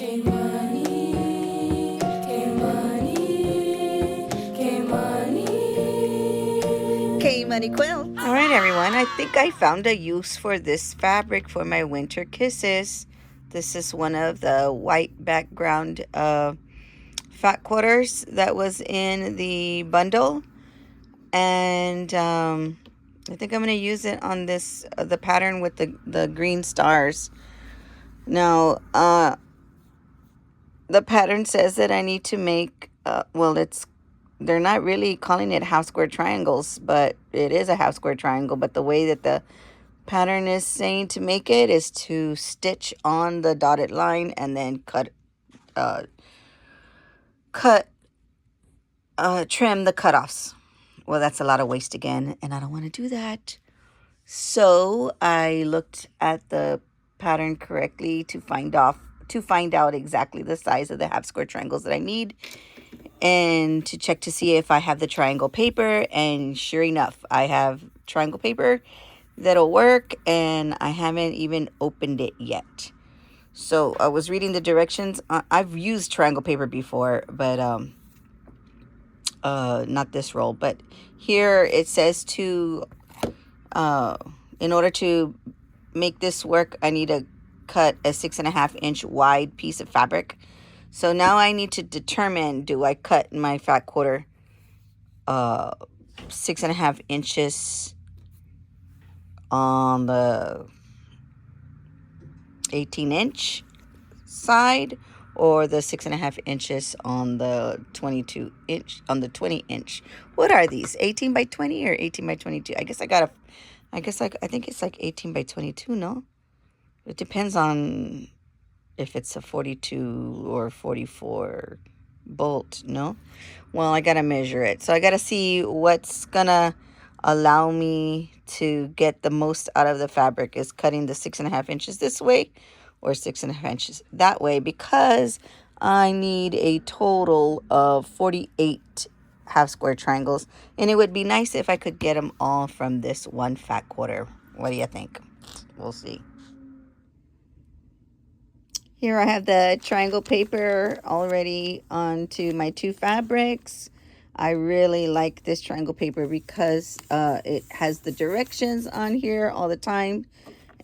K-Money Quilt. All right, everyone. I think I found a use for this fabric for my winter kisses. This is one of the white background fat quarters that was in the bundle. And I think I'm going to use it on this, the pattern with the green stars. Now, the pattern says that I need to make, they're not really calling it half square triangles, but it is a half square triangle. But the way that the pattern is saying to make it is to stitch on the dotted line and then trim the cutoffs. Well, that's a lot of waste again, and I don't want to do that. So I looked at the pattern correctly to find out exactly the size of the half square triangles that I need, and to check to see if I have the triangle paper. And sure enough, I have triangle paper that'll work, and I haven't even opened it yet. So I was reading the directions. I've used triangle paper before, but not this roll. But here it says to in order to make this work, I need to cut a 6.5 inch wide piece of fabric. So now I need to determine, do I cut my fat quarter 6.5 inches on the 18 inch side, or the 6.5 inches on the 22 inch, on the 20 inch. What are these, 18 by 20 or 18 by 22? I think it's like 18 by 22. No, it depends on if it's a 42 or 44 bolt. No, well, I gotta measure it, so I gotta see what's gonna allow me to get the most out of the fabric. Is cutting the 6.5 inches this way or 6.5 inches that way, because I need a total of 48 half square triangles, and it would be nice if I could get them all from this one fat quarter. What do you think? We'll see. Here I have the triangle paper already onto my two fabrics. I really like this triangle paper because it has the directions on here all the time.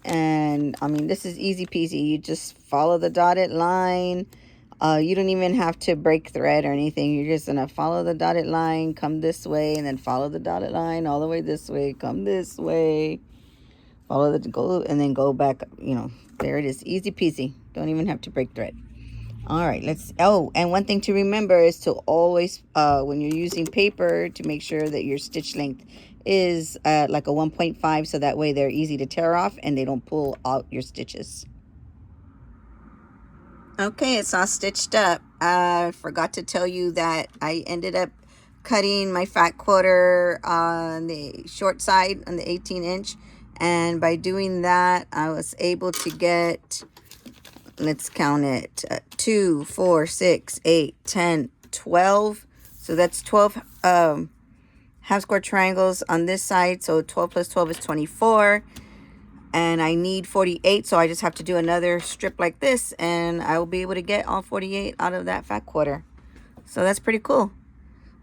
And I mean, this is easy peasy. You just follow the dotted line. You don't even have to break thread or anything. You're just gonna follow the dotted line, come this way, and then follow the dotted line all the way this way, come this way, follow the go, and then go back. You know, there it is, easy peasy. Don't even have to break thread. All right, let's, oh, and one thing to remember is to always, when you're using paper, to make sure that your stitch length is like a 1.5, so that way they're easy to tear off and they don't pull out your stitches. Okay, it's all stitched up. I forgot to tell you that I ended up cutting my fat quarter on the short side, on the 18 inch. And by doing that, I was able to get, let's count it, 2, 4, 6, 8, 10, 12. So that's 12 half square triangles on this side. So 12 plus 12 is 24. And I need 48, so I just have to do another strip like this, and I will be able to get all 48 out of that fat quarter. So that's pretty cool.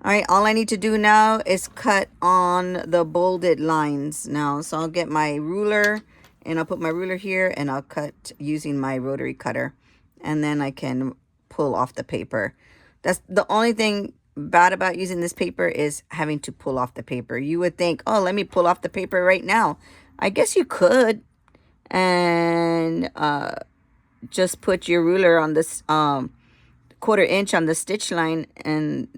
All right, all I need to do now is cut on the bolded lines now. So I'll get my ruler, and I'll put my ruler here, and I'll cut using my rotary cutter. And then I can pull off the paper. That's the only thing bad about using this paper, is having to pull off the paper. You would think, oh, let me pull off the paper right now. I guess you could, and just put your ruler on this 1/4 inch on the stitch line, and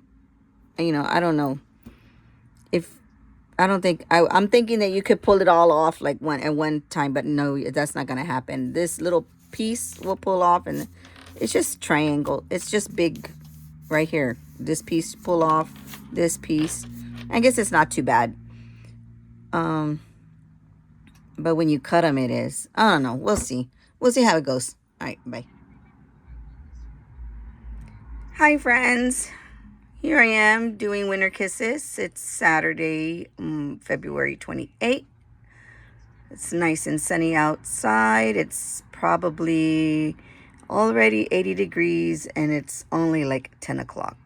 you know, I don't know if, I don't think, I'm thinking that you could pull it all off like one time, but no, that's not gonna happen. This little piece will pull off, and it's just triangle. It's just big right here. This piece pull off, this piece. I guess it's not too bad. But when you cut them, it is. I don't know. We'll see. We'll see how it goes. All right, bye. Hi, friends. Here I am doing winter kisses. It's Saturday, February 28th. It's nice and sunny outside. It's probably Already 80 degrees and it's only like 10 o'clock.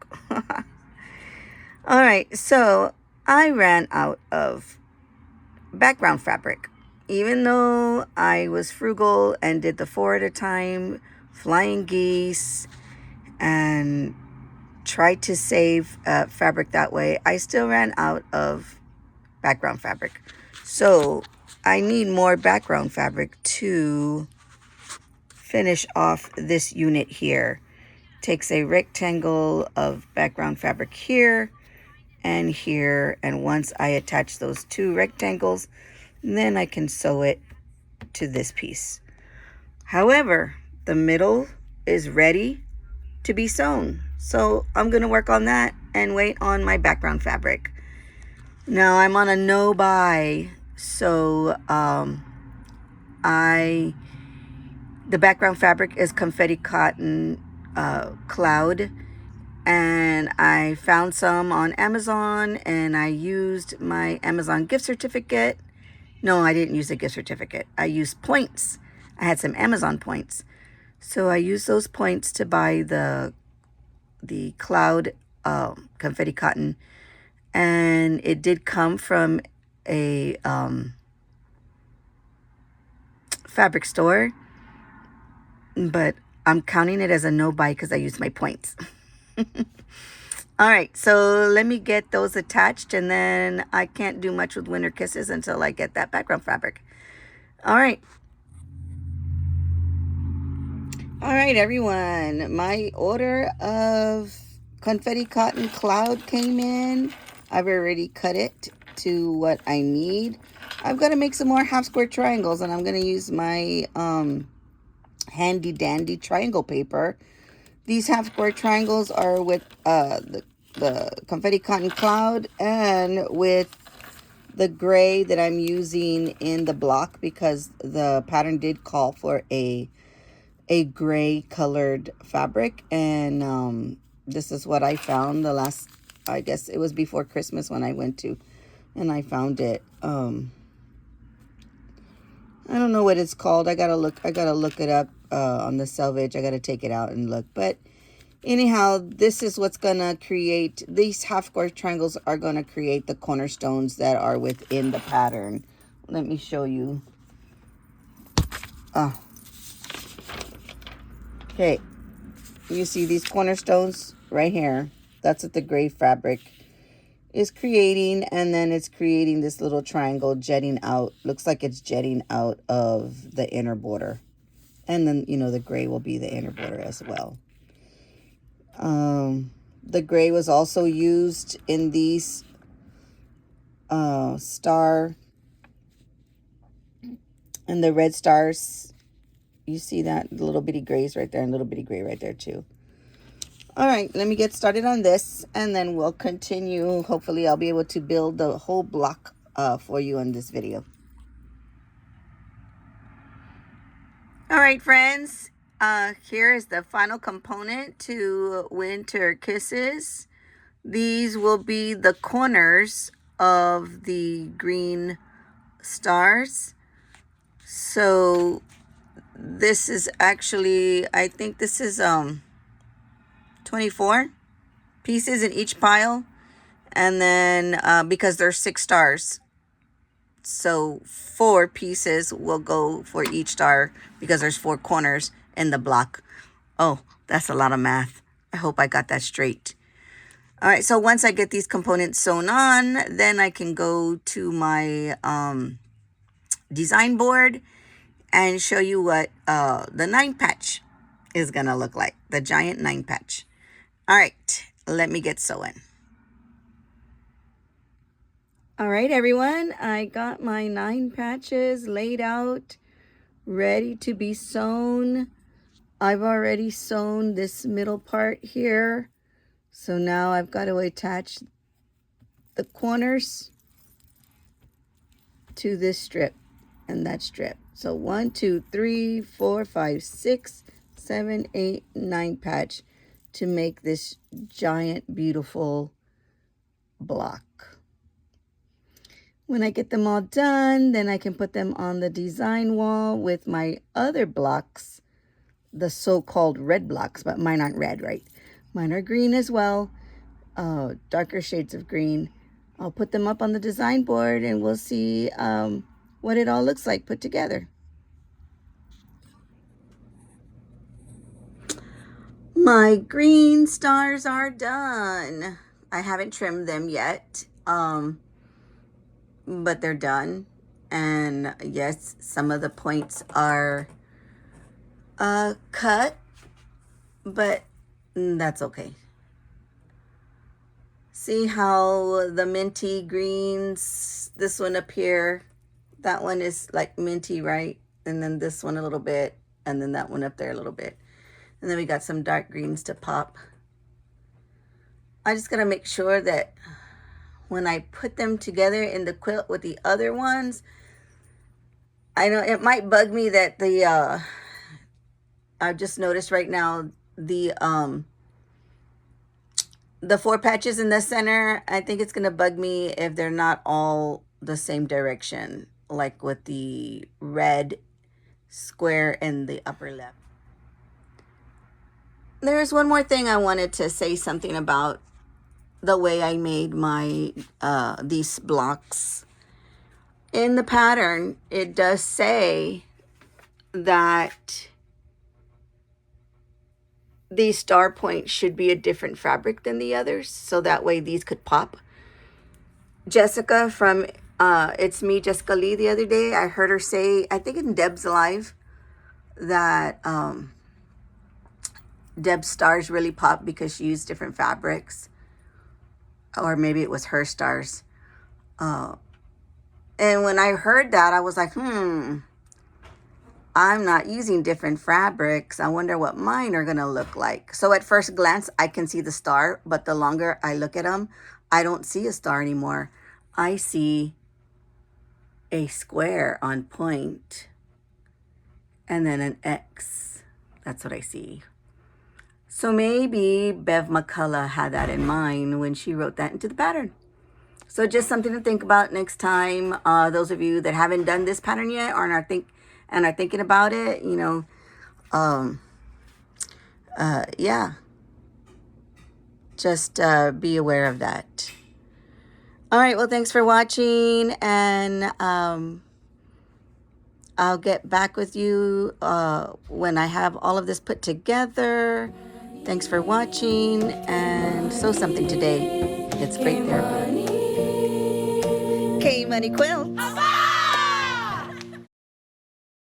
All right, so I ran out of background fabric. Even though I was frugal and did the 4 at a time, flying geese, and tried to save fabric that way, I still ran out of background fabric. So I need more background fabric to finish off this unit here. Takes a rectangle of background fabric here and here, and once I attach those two rectangles, then I can sew it to this piece. However, the middle is ready to be sewn, so I'm going to work on that and wait on my background fabric. Now I'm on a no buy, so the background fabric is confetti cotton cloud, and I found some on Amazon, and I used my Amazon gift certificate. No, I didn't use a gift certificate. I used points. I had some Amazon points, so I used those points to buy the cloud confetti cotton, and it did come from a fabric store, but I'm counting it as a no buy because I used my points. All right, so let me get those attached, and then I can't do much with Winter Kisses until I get that background fabric. All right, everyone. My order of confetti cotton cloud came in. I've already cut it to what I need. I've got to make some more half square triangles, and I'm going to use my handy dandy triangle paper. These half square triangles are with the confetti cotton cloud and with the gray that I'm using in the block, because the pattern did call for a gray colored fabric, and this is what I found the last, I guess it was before Christmas when I went to, and I found it. I don't know what it's called. I gotta look it up on the selvage. I gotta take it out and look, but anyhow, this is what's gonna create, these half square triangles are gonna create the cornerstones that are within the pattern. Let me show you. Okay, you see these cornerstones right here? That's what the gray fabric is creating, and then it's creating this little triangle jetting out. Looks like it's jetting out of the inner border, and then, you know, the gray will be the inner border as well. The gray was also used in these star and the red stars. You see that? The little bitty grays right there, and little bitty gray right there too. All right, let me get started on this, and then we'll continue. Hopefully I'll be able to build the whole block for you in this video. All right, friends, here is the final component to Winter Kisses. These will be the corners of the green stars. So this is actually, I think this is 24 pieces in each pile, and then because there's 6 stars, so 4 pieces will go for each star because there's 4 corners in the block. Oh, that's a lot of math. I hope I got that straight. All right, so once I get these components sewn on, then I can go to my design board and show you what the 9 patch is gonna look like, the giant 9 patch. All right, let me get sewing. All right, everyone, I got my 9 patches laid out, ready to be sewn. I've already sewn this middle part here, so now I've got to attach the corners to this strip and that strip. So 1, 2, 3, 4, 5, 6, 7, 8, 9 patch to make this giant, beautiful block. When I get them all done, then I can put them on the design wall with my other blocks the so-called red blocks, but mine aren't red, right? Mine are green as well, darker shades of green. I'll put them up on the design board and we'll see what it all looks like put together. My green stars are done. I haven't trimmed them yet, but they're done. And yes, some of the points are cut, but that's okay. See how the minty greens, this one up here, that one is like minty, right? And then this one a little bit, and then that one up there a little bit. And then we got some dark greens to pop. I just gotta make sure that when I put them together in the quilt with the other ones, I know it might bug me that the I've just noticed right now the 4 patches in the center, I think it's gonna bug me if they're not all the same direction, like with the red square in the upper left. There's one more thing I wanted to say something about the way I made my these blocks. In the pattern, it does say that these star points should be a different fabric than the others, so that way these could pop. Jessica from It's Me, Jessica Lee, the other day, I heard her say, I think in Deb's Live, that Deb's stars really pop because she used different fabrics. Or maybe it was her stars. And when I heard that, I was like, I'm not using different fabrics. I wonder what mine are going to look like. So at first glance, I can see the star, but the longer I look at them, I don't see a star anymore. I see a square on point and then an X. That's what I see. So maybe Bev McCullough had that in mind when she wrote that into the pattern. So just something to think about next time. Those of you that haven't done this pattern yet or are thinking about it, you know, yeah, just be aware of that. All right, well, thanks for watching, and I'll get back with you when I have all of this put together. Thanks for watching, and sew something today. It's great therapy. K Money Quilt.